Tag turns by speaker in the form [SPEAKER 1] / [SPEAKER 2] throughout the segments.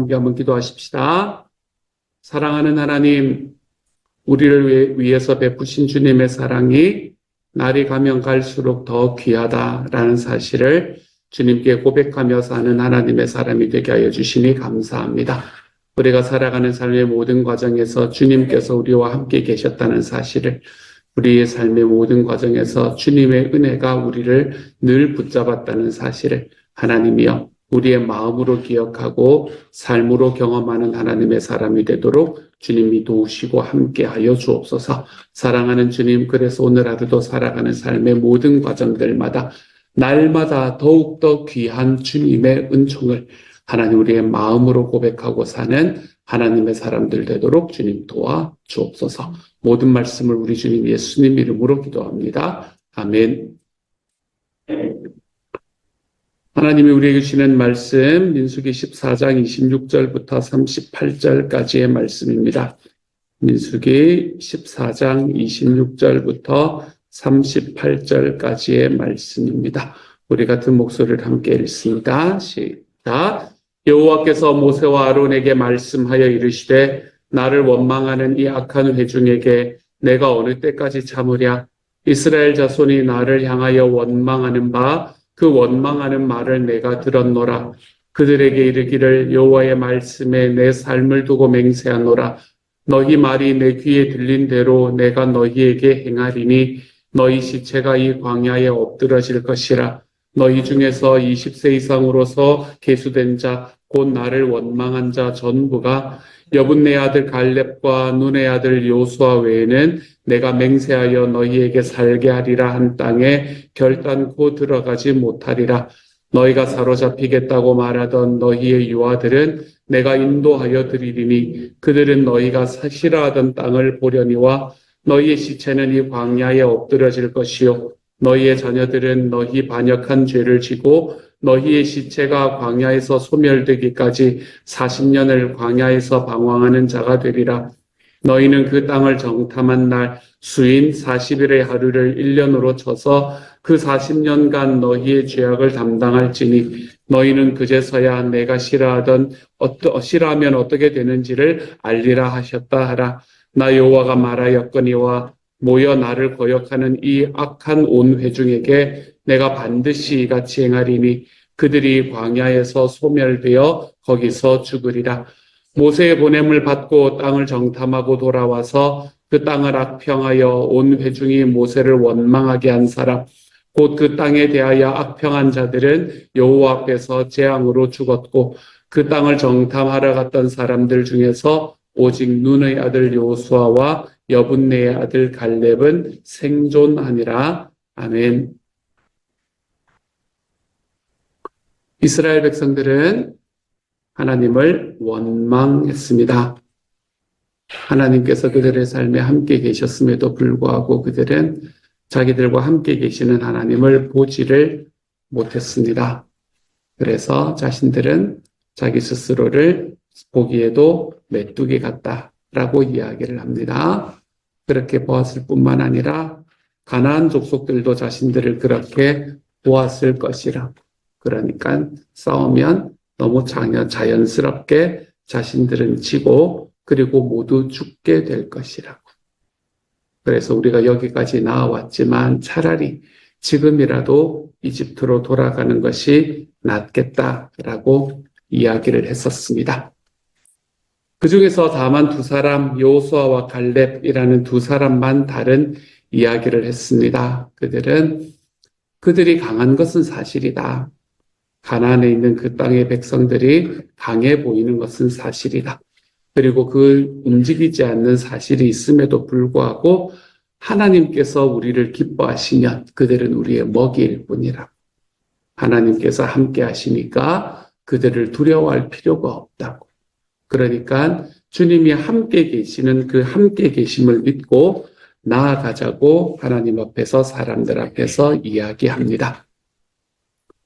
[SPEAKER 1] 함께 한번 기도하십시다. 사랑하는 하나님, 우리를 위해서 베푸신 주님의 사랑이 날이 가면 갈수록 더 귀하다라는 사실을 주님께 고백하며 사는 하나님의 사람이 되게 하여 주시니 감사합니다. 우리가 살아가는 삶의 모든 과정에서 주님께서 우리와 함께 계셨다는 사실을, 우리의 삶의 모든 과정에서 주님의 은혜가 우리를 늘 붙잡았다는 사실을 하나님이여 우리의 마음으로 기억하고 삶으로 경험하는 하나님의 사람이 되도록 주님이 도우시고 함께하여 주옵소서. 사랑하는 주님, 그래서 오늘 하루도 살아가는 삶의 모든 과정들마다 날마다 더욱더 귀한 주님의 은총을 하나님 우리의 마음으로 고백하고 사는 하나님의 사람들 되도록 주님 도와 주옵소서. 모든 말씀을 우리 주님 예수님 이름으로 기도합니다. 아멘. 하나님이 우리에게 주시는 말씀 민수기 14장 26절부터 38절까지의 말씀입니다. 민수기 14장 26절부터 38절까지의 말씀입니다. 우리 같은 목소리를 함께 읽습니다. 시작. 여호와께서 모세와 아론에게 말씀하여 이르시되 나를 원망하는 이 악한 회중에게 내가 어느 때까지 참으랴. 이스라엘 자손이 나를 향하여 원망하는 바 그 원망하는 말을 내가 들었노라. 그들에게 이르기를 여호와의 말씀에 내 삶을 두고 맹세하노라. 너희 말이 내 귀에 들린 대로 내가 너희에게 행하리니 너희 시체가 이 광야에 엎드러질 것이라. 너희 중에서 20세 이상으로서 계수된 자 곧 나를 원망한 자 전부가 여분네 아들 갈렙과 눈의 아들 요수아 외에는 내가 맹세하여 너희에게 살게 하리라 한 땅에 결단코 들어가지 못하리라. 너희가 사로잡히겠다고 말하던 너희의 유아들은 내가 인도하여 드리리니 그들은 너희가 싫어하던 땅을 보려니와 너희의 시체는 이 광야에 엎드러질 것이요 너희의 자녀들은 너희 반역한 죄를 지고 너희의 시체가 광야에서 소멸되기까지 40년을 광야에서 방황하는 자가 되리라. 너희는 그 땅을 정탐한 날 수인 40일의 하루를 1년으로 쳐서 그 40년간 너희의 죄악을 담당할지니 너희는 그제서야 내가 싫어하면 어떻게 되는지를 알리라 하셨다 하라. 나 여호와가 말하였거니와 모여 나를 거역하는 이 악한 온 회중에게 내가 반드시 이같이 행하리니 그들이 광야에서 소멸되어 거기서 죽으리라. 모세의 보냄을 받고 땅을 정탐하고 돌아와서 그 땅을 악평하여 온 회중이 모세를 원망하게 한 사람 곧 그 땅에 대하여 악평한 자들은 여호와 앞에서 재앙으로 죽었고 그 땅을 정탐하러 갔던 사람들 중에서 오직 눈의 아들 요수아와 여분네의 아들 갈렙은 생존하니라. 아멘. 이스라엘 백성들은 하나님을 원망했습니다. 하나님께서 그들의 삶에 함께 계셨음에도 불구하고 그들은 자기들과 함께 계시는 하나님을 보지를 못했습니다. 그래서 자신들은 자기 스스로를 보기에도 메뚜기 같다라고 이야기를 합니다. 그렇게 보았을 뿐만 아니라 가나안 족속들도 자신들을 그렇게 보았을 것이라. 그러니까 싸우면 너무 자연스럽게 자신들은 지고 그리고 모두 죽게 될 것이라고. 그래서 우리가 여기까지 나아왔지만 차라리 지금이라도 이집트로 돌아가는 것이 낫겠다라고 이야기를 했었습니다. 그 중에서 다만 두 사람, 여호수아와 갈렙이라는 두 사람만 다른 이야기를 했습니다. 그들이 강한 것은 사실이다. 가나안에 있는 그 땅의 백성들이 강해 보이는 것은 사실이다. 그리고 그 움직이지 않는 사실이 있음에도 불구하고 하나님께서 우리를 기뻐하시면 그들은 우리의 먹이일 뿐이라. 하나님께서 함께 하시니까 그들을 두려워할 필요가 없다고. 그러니까 주님이 함께 계시는 그 함께 계심을 믿고 나아가자고 하나님 앞에서 사람들 앞에서 이야기합니다.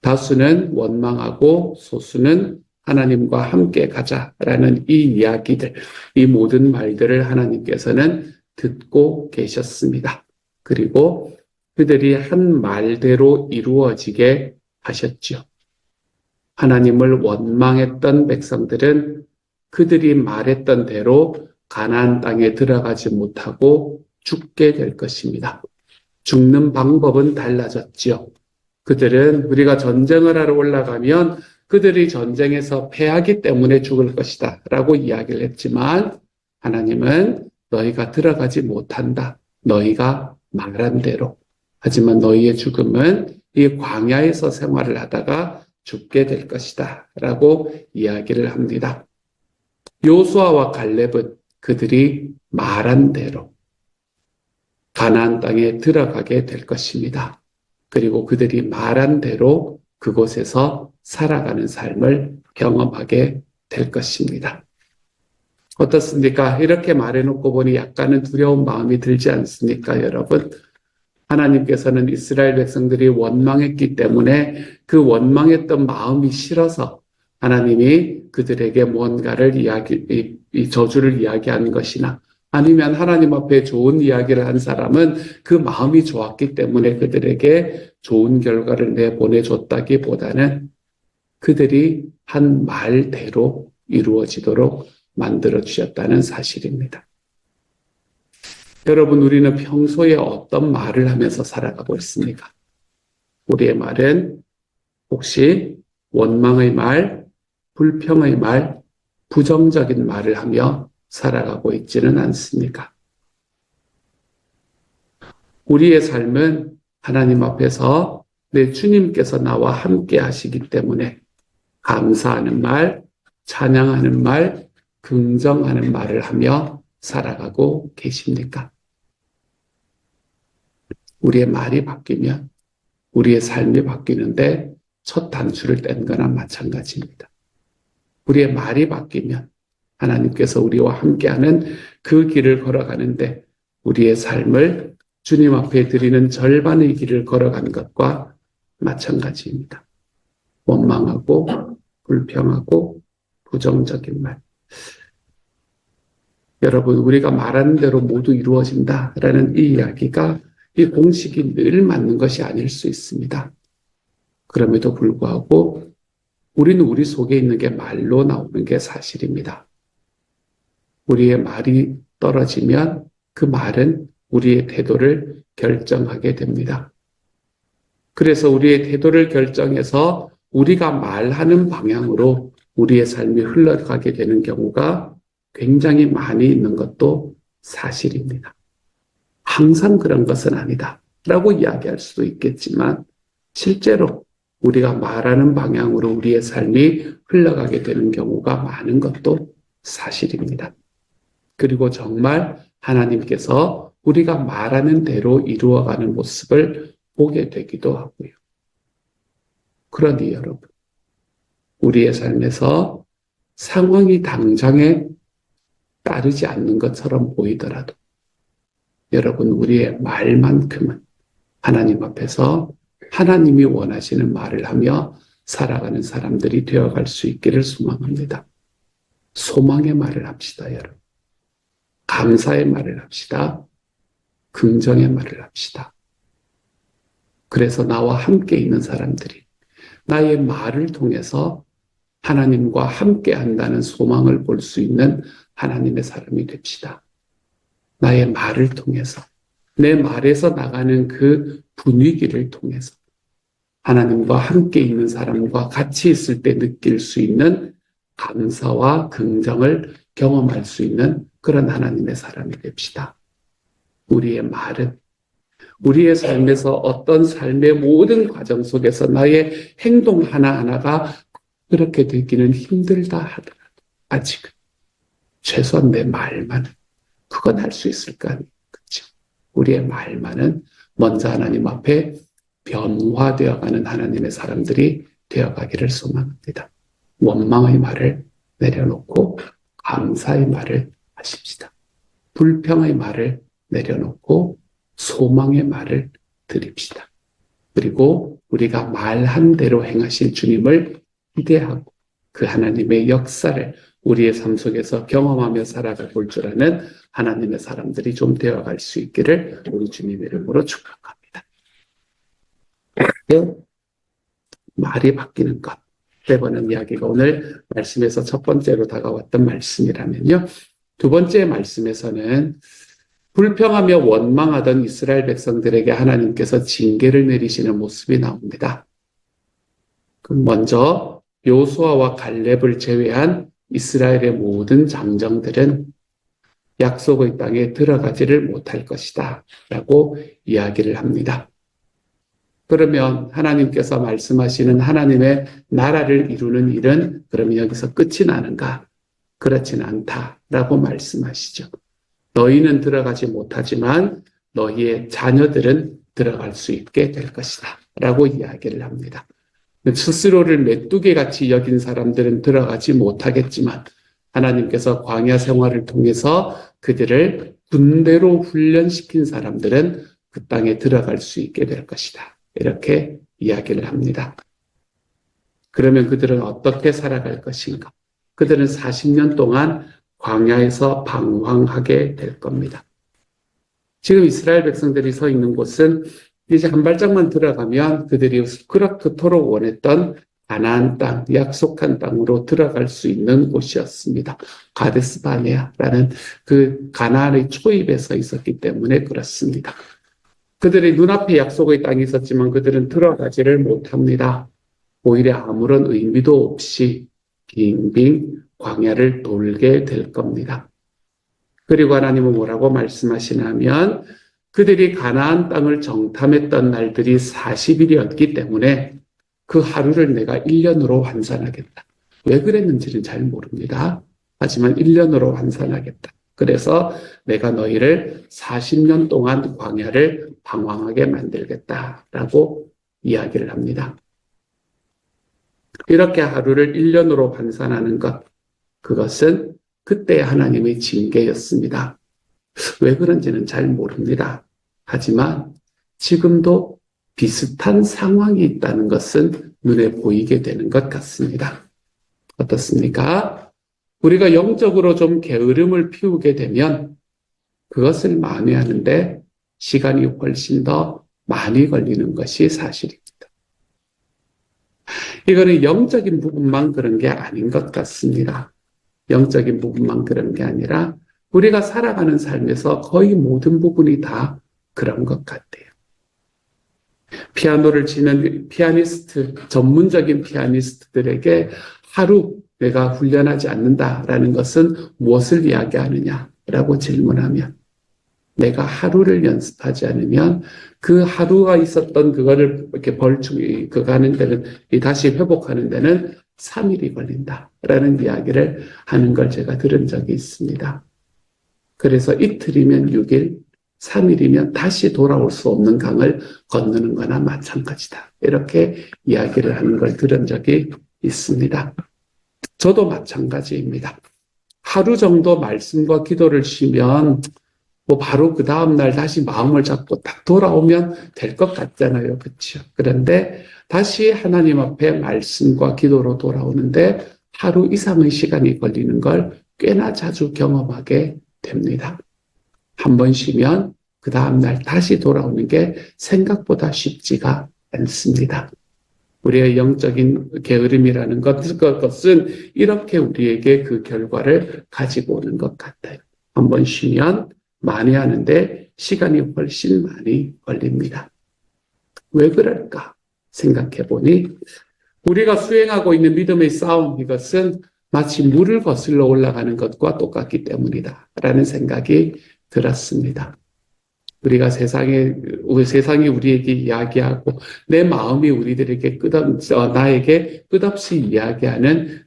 [SPEAKER 1] 다수는 원망하고 소수는 하나님과 함께 가자라는 이 이야기들, 이 모든 말들을 하나님께서는 듣고 계셨습니다. 그리고 그들이 한 말대로 이루어지게 하셨지요. 하나님을 원망했던 백성들은 그들이 말했던 대로 가나안 땅에 들어가지 못하고 죽게 될 것입니다. 죽는 방법은 달라졌지요. 그들은 우리가 전쟁을 하러 올라가면 그들이 전쟁에서 패하기 때문에 죽을 것이다 라고 이야기를 했지만 하나님은 너희가 들어가지 못한다. 너희가 말한 대로. 하지만 너희의 죽음은 이 광야에서 생활을 하다가 죽게 될 것이다 라고 이야기를 합니다. 요수아와 갈렙은 그들이 말한 대로 가나안 땅에 들어가게 될 것입니다. 그리고 그들이 말한 대로 그곳에서 살아가는 삶을 경험하게 될 것입니다. 어떻습니까? 이렇게 말해놓고 보니 약간은 두려운 마음이 들지 않습니까, 여러분? 하나님께서는 이스라엘 백성들이 원망했기 때문에 그 원망했던 마음이 싫어서 하나님이 그들에게 뭔가를 이 저주를 이야기한 것이나 아니면 하나님 앞에 좋은 이야기를 한 사람은 그 마음이 좋았기 때문에 그들에게 좋은 결과를 내보내줬다기보다는 그들이 한 말대로 이루어지도록 만들어 주셨다는 사실입니다. 여러분, 우리는 평소에 어떤 말을 하면서 살아가고 있습니까? 우리의 말은 혹시 원망의 말, 불평의 말, 부정적인 말을 하며 살아가고 있지는 않습니까? 우리의 삶은 하나님 앞에서 내 주님께서 나와 함께 하시기 때문에 감사하는 말, 찬양하는 말, 긍정하는 말을 하며 살아가고 계십니까? 우리의 말이 바뀌면 우리의 삶이 바뀌는데 첫 단추를 뗀 거나 마찬가지입니다. 우리의 말이 바뀌면 하나님께서 우리와 함께하는 그 길을 걸어가는데 우리의 삶을 주님 앞에 드리는 절반의 길을 걸어간 것과 마찬가지입니다. 원망하고 불평하고 부정적인 말. 여러분, 우리가 말하는 대로 모두 이루어진다라는 이 이야기가 이 공식이 늘 맞는 것이 아닐 수 있습니다. 그럼에도 불구하고 우리는 우리 속에 있는 게 말로 나오는 게 사실입니다. 우리의 말이 떨어지면 그 말은 우리의 태도를 결정하게 됩니다. 그래서 우리의 태도를 결정해서 우리가 말하는 방향으로 우리의 삶이 흘러가게 되는 경우가 굉장히 많이 있는 것도 사실입니다. 항상 그런 것은 아니다 라고 이야기할 수도 있겠지만 실제로 우리가 말하는 방향으로 우리의 삶이 흘러가게 되는 경우가 많은 것도 사실입니다. 그리고 정말 하나님께서 우리가 말하는 대로 이루어가는 모습을 보게 되기도 하고요. 그러니 여러분, 우리의 삶에서 상황이 당장에 따르지 않는 것처럼 보이더라도 여러분, 우리의 말만큼은 하나님 앞에서 하나님이 원하시는 말을 하며 살아가는 사람들이 되어갈 수 있기를 소망합니다. 소망의 말을 합시다, 여러분. 감사의 말을 합시다. 긍정의 말을 합시다. 그래서 나와 함께 있는 사람들이 나의 말을 통해서 하나님과 함께 한다는 소망을 볼 수 있는 하나님의 사람이 됩시다. 나의 말을 통해서, 내 말에서 나가는 그 분위기를 통해서 하나님과 함께 있는 사람과 같이 있을 때 느낄 수 있는 감사와 긍정을 경험할 수 있는 그런 하나님의 사람이 됩시다. 우리의 말은 우리의 삶에서 어떤 삶의 모든 과정 속에서 나의 행동 하나하나가 그렇게 되기는 힘들다 하더라도 아직은 최소한 내 말만은 그건 할 수 있을 거 아니에요. 그렇죠? 우리의 말만은 먼저 하나님 앞에 변화되어가는 하나님의 사람들이 되어가기를 소망합니다. 원망의 말을 내려놓고 감사의 말을 하십시다. 불평의 말을 내려놓고 소망의 말을 드립시다. 그리고 우리가 말한 대로 행하실 주님을 기대하고 그 하나님의 역사를 우리의 삶 속에서 경험하며 살아가 볼 줄 아는 하나님의 사람들이 좀 되어갈 수 있기를 우리 주님의 이름으로 축복합니다. 말이 바뀌는 것. 되버는 이야기가 오늘 말씀에서 첫 번째로 다가왔던 말씀이라면요. 두 번째 말씀에서는 불평하며 원망하던 이스라엘 백성들에게 하나님께서 징계를 내리시는 모습이 나옵니다. 먼저 여호수아와 갈렙을 제외한 이스라엘의 모든 장정들은 약속의 땅에 들어가지를 못할 것이다 라고 이야기를 합니다. 그러면 하나님께서 말씀하시는 하나님의 나라를 이루는 일은 그러면 여기서 끝이 나는가? 그렇지는 않다라고 말씀하시죠. 너희는 들어가지 못하지만 너희의 자녀들은 들어갈 수 있게 될 것이다 라고 이야기를 합니다. 스스로를 메뚜기같이 여긴 사람들은 들어가지 못하겠지만 하나님께서 광야 생활을 통해서 그들을 군대로 훈련시킨 사람들은 그 땅에 들어갈 수 있게 될 것이다. 이렇게 이야기를 합니다. 그러면 그들은 어떻게 살아갈 것인가? 그들은 40년 동안 광야에서 방황하게 될 겁니다. 지금 이스라엘 백성들이 서 있는 곳은 이제 한 발짝만 들어가면 그들이 그토록 원했던 가나안 땅, 약속한 땅으로 들어갈 수 있는 곳이었습니다. 가데스 바네아라는 그 가나안의 초입에 서 있었기 때문에 그렇습니다. 그들의 눈앞에 약속의 땅이 있었지만 그들은 들어가지를 못합니다. 오히려 아무런 의미도 없이 빙빙 광야를 돌게 될 겁니다. 그리고 하나님은 뭐라고 말씀하시냐면 그들이 가나안 땅을 정탐했던 날들이 40일이었기 때문에 그 하루를 내가 1년으로 환산하겠다. 왜 그랬는지는 잘 모릅니다. 하지만 1년으로 환산하겠다. 그래서 내가 너희를 40년 동안 광야를 방황하게 만들겠다라고 이야기를 합니다. 이렇게 하루를 1년으로 환산하는 것, 그것은 그때 하나님의 징계였습니다. 왜 그런지는 잘 모릅니다. 하지만 지금도 비슷한 상황이 있다는 것은 눈에 보이게 되는 것 같습니다. 어떻습니까? 우리가 영적으로 좀 게으름을 피우게 되면 그것을 만회하는데 시간이 훨씬 더 많이 걸리는 것이 사실입니다. 이거는 영적인 부분만 그런 게 아닌 것 같습니다. 영적인 부분만 그런 게 아니라 우리가 살아가는 삶에서 거의 모든 부분이 다 그런 것 같아요. 피아노를 치는 피아니스트, 전문적인 피아니스트들에게 하루 내가 훈련하지 않는다라는 것은 무엇을 이야기하느냐라고 질문하면 내가 하루를 연습하지 않으면 그 하루가 있었던 그거를 이렇게 그거 하는 데는, 다시 회복하는 데는 3일이 걸린다라는 이야기를 하는 걸 제가 들은 적이 있습니다. 그래서 이틀이면 6일, 3일이면 다시 돌아올 수 없는 강을 건너는 거나 마찬가지다. 이렇게 이야기를 하는 걸 들은 적이 있습니다. 저도 마찬가지입니다. 하루 정도 말씀과 기도를 쉬면 바로 그 다음날 다시 마음을 잡고 딱 돌아오면 될 것 같잖아요. 그렇죠? 그런데 다시 하나님 앞에 말씀과 기도로 돌아오는데 하루 이상의 시간이 걸리는 걸 꽤나 자주 경험하게 됩니다. 한 번 쉬면 그 다음날 다시 돌아오는 게 생각보다 쉽지가 않습니다. 우리의 영적인 게으름이라는 것은 이렇게 우리에게 그 결과를 가지고 오는 것 같아요. 한 번 쉬면 만회하는데 시간이 훨씬 많이 걸립니다. 왜 그럴까 생각해 보니 우리가 수행하고 있는 믿음의 싸움, 이것은 마치 물을 거슬러 올라가는 것과 똑같기 때문이다 라는 생각이 들었습니다. 우리가 세상이 우리에게 이야기하고 내 마음이 우리들에게 나에게 끝없이 이야기하는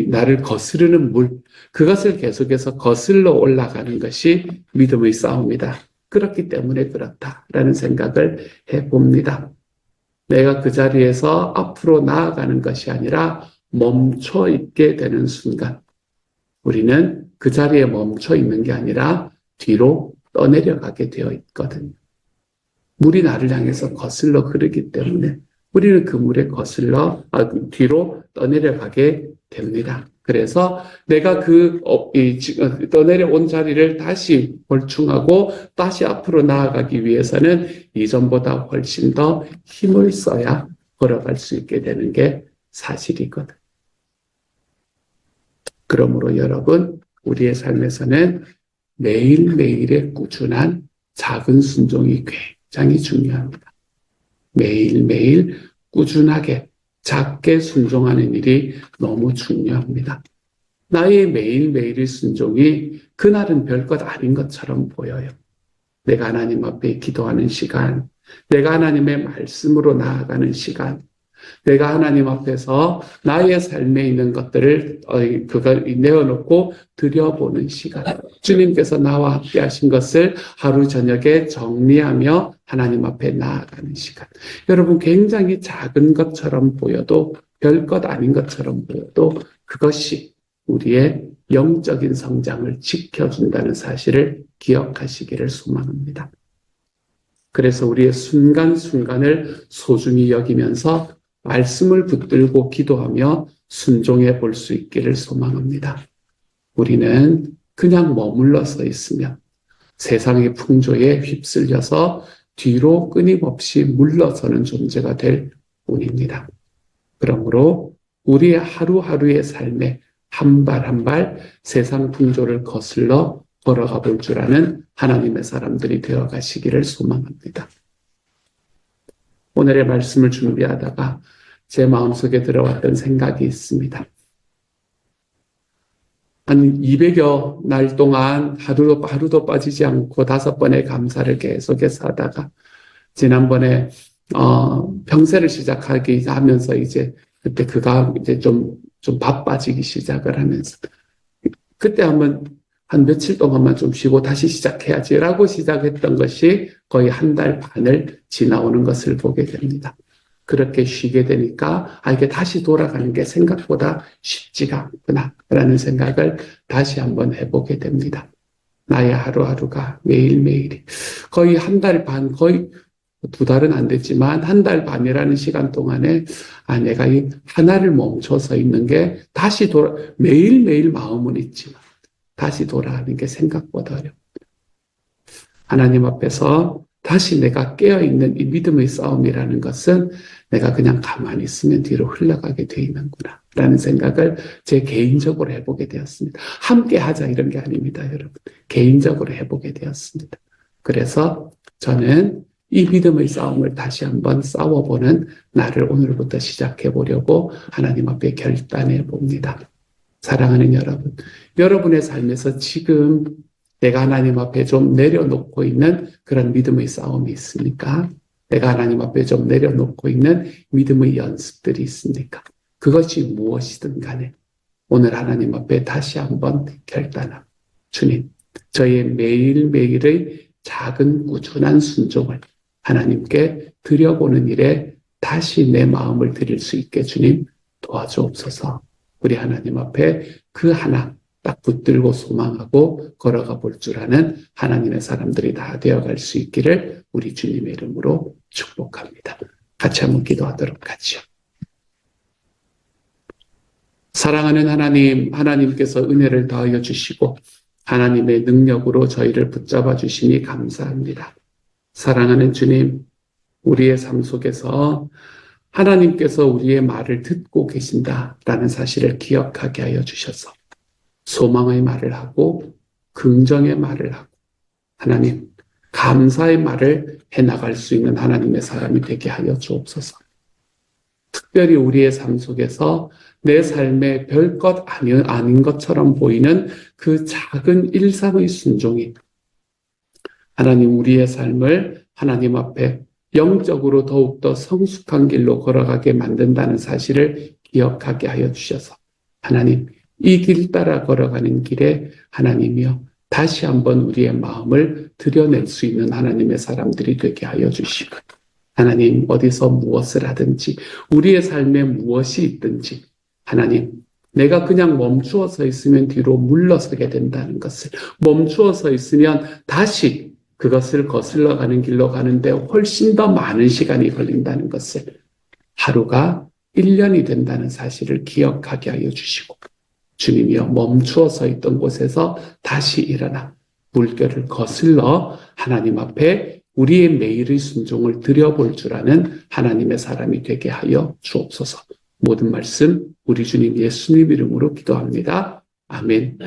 [SPEAKER 1] 나를 거스르는 물, 그것을 계속해서 거슬러 올라가는 것이 믿음의 싸움이다. 그렇기 때문에 그렇다라는 생각을 해봅니다. 내가 그 자리에서 앞으로 나아가는 것이 아니라 멈춰 있게 되는 순간, 우리는 그 자리에 멈춰 있는 게 아니라 뒤로 떠내려가게 되어 있거든요. 물이 나를 향해서 거슬러 흐르기 때문에 우리는 그 물에 뒤로 떠내려가게 됩니다. 그래서 내가 떠내려온 자리를 다시 볼충하고 다시 앞으로 나아가기 위해서는 이전보다 훨씬 더 힘을 써야 걸어갈 수 있게 되는 게 사실이거든. 그러므로 여러분, 우리의 삶에서는 매일매일의 꾸준한 작은 순종이 굉장히 중요합니다. 매일매일 꾸준하게 작게 순종하는 일이 너무 중요합니다. 나의 매일매일의 순종이 그날은 별것 아닌 것처럼 보여요. 내가 하나님 앞에 기도하는 시간, 내가 하나님의 말씀으로 나아가는 시간, 내가 하나님 앞에서 나의 삶에 있는 것들을 그걸 내어놓고 들여보는 시간. 주님께서 나와 함께 하신 것을 하루 저녁에 정리하며 하나님 앞에 나아가는 시간. 여러분, 굉장히 작은 것처럼 보여도 별것 아닌 것처럼 보여도 그것이 우리의 영적인 성장을 지켜준다는 사실을 기억하시기를 소망합니다. 그래서 우리의 순간순간을 소중히 여기면서 말씀을 붙들고 기도하며 순종해 볼 수 있기를 소망합니다. 우리는 그냥 머물러 서 있으면 세상의 풍조에 휩쓸려서 뒤로 끊임없이 물러서는 존재가 될 뿐입니다. 그러므로 우리의 하루하루의 삶에 한 발 한 발 세상 풍조를 거슬러 걸어가 볼 줄 아는 하나님의 사람들이 되어 가시기를 소망합니다. 오늘의 말씀을 준비하다가 제 마음속에 들어왔던 생각이 있습니다. 한 200여 날 동안 하루도 빠지지 않고 5번의 감사를 계속해서 하다가 지난번에 평세를 시작하기 하면서 이제 그때 그가 이제 좀 바빠지기 시작을 하면서 그때 한 며칠 동안만 좀 쉬고 다시 시작해야지라고 시작했던 것이 거의 한 달 반을 지나오는 것을 보게 됩니다. 그렇게 쉬게 되니까 이게 다시 돌아가는 게 생각보다 쉽지가 않구나라는 생각을 다시 한번 해보게 됩니다. 나의 하루하루가 매일매일이 거의 한 달 반, 거의 2달은 안 됐지만 한 달 반이라는 시간 동안에 내가 이 하나를 멈춰서 있는 게 다시 매일매일 마음은 있지만 다시 돌아가는 게 생각보다 어렵다. 하나님 앞에서 다시 내가 깨어있는 이 믿음의 싸움이라는 것은 내가 그냥 가만히 있으면 뒤로 흘러가게 돼 있는구나 라는 생각을 제 개인적으로 해보게 되었습니다. 함께 하자 이런 게 아닙니다, 여러분. 개인적으로 해보게 되었습니다. 그래서 저는 이 믿음의 싸움을 다시 한번 싸워보는 날을 오늘부터 시작해 보려고 하나님 앞에 결단해 봅니다. 사랑하는 여러분, 여러분의 삶에서 지금 내가 하나님 앞에 좀 내려놓고 있는 그런 믿음의 싸움이 있습니까? 내가 하나님 앞에 좀 내려놓고 있는 믿음의 연습들이 있습니까? 그것이 무엇이든 간에 오늘 하나님 앞에 다시 한번 결단합니다. 주님, 저의 매일매일의 작은 꾸준한 순종을 하나님께 드려보는 일에 다시 내 마음을 드릴 수 있게 주님 도와주옵소서. 우리 하나님 앞에 그 하나 딱 붙들고 소망하고 걸어가 볼 줄 아는 하나님의 사람들이 다 되어갈 수 있기를 우리 주님의 이름으로 축복합니다. 같이 한번 기도하도록 하죠. 사랑하는 하나님, 하나님께서 은혜를 더하여 주시고 하나님의 능력으로 저희를 붙잡아 주시니 감사합니다. 사랑하는 주님, 우리의 삶 속에서 하나님께서 우리의 말을 듣고 계신다라는 사실을 기억하게 하여 주셔서 소망의 말을 하고 긍정의 말을 하고 하나님 감사의 말을 해나갈 수 있는 하나님의 사람이 되게 하여 주옵소서. 특별히 우리의 삶 속에서 내 삶에 별것 아닌 것처럼 보이는 그 작은 일상의 순종이 하나님 우리의 삶을 하나님 앞에 영적으로 더욱더 성숙한 길로 걸어가게 만든다는 사실을 기억하게 하여 주셔서 하나님 이 길 따라 걸어가는 길에 하나님이여 다시 한번 우리의 마음을 드러낼 수 있는 하나님의 사람들이 되게 하여 주시고 하나님 어디서 무엇을 하든지 우리의 삶에 무엇이 있든지 하나님 내가 그냥 멈추어 서 있으면 뒤로 물러서게 된다는 것을 멈추어 서 있으면 다시 그것을 거슬러 가는 길로 가는데 훨씬 더 많은 시간이 걸린다는 것을 하루가 1년이 된다는 사실을 기억하게 하여 주시고 주님이여 멈추어 서 있던 곳에서 다시 일어나 물결을 거슬러 하나님 앞에 우리의 매일의 순종을 드려볼 줄 아는 하나님의 사람이 되게 하여 주옵소서. 모든 말씀 우리 주님 예수님 이름으로 기도합니다. 아멘.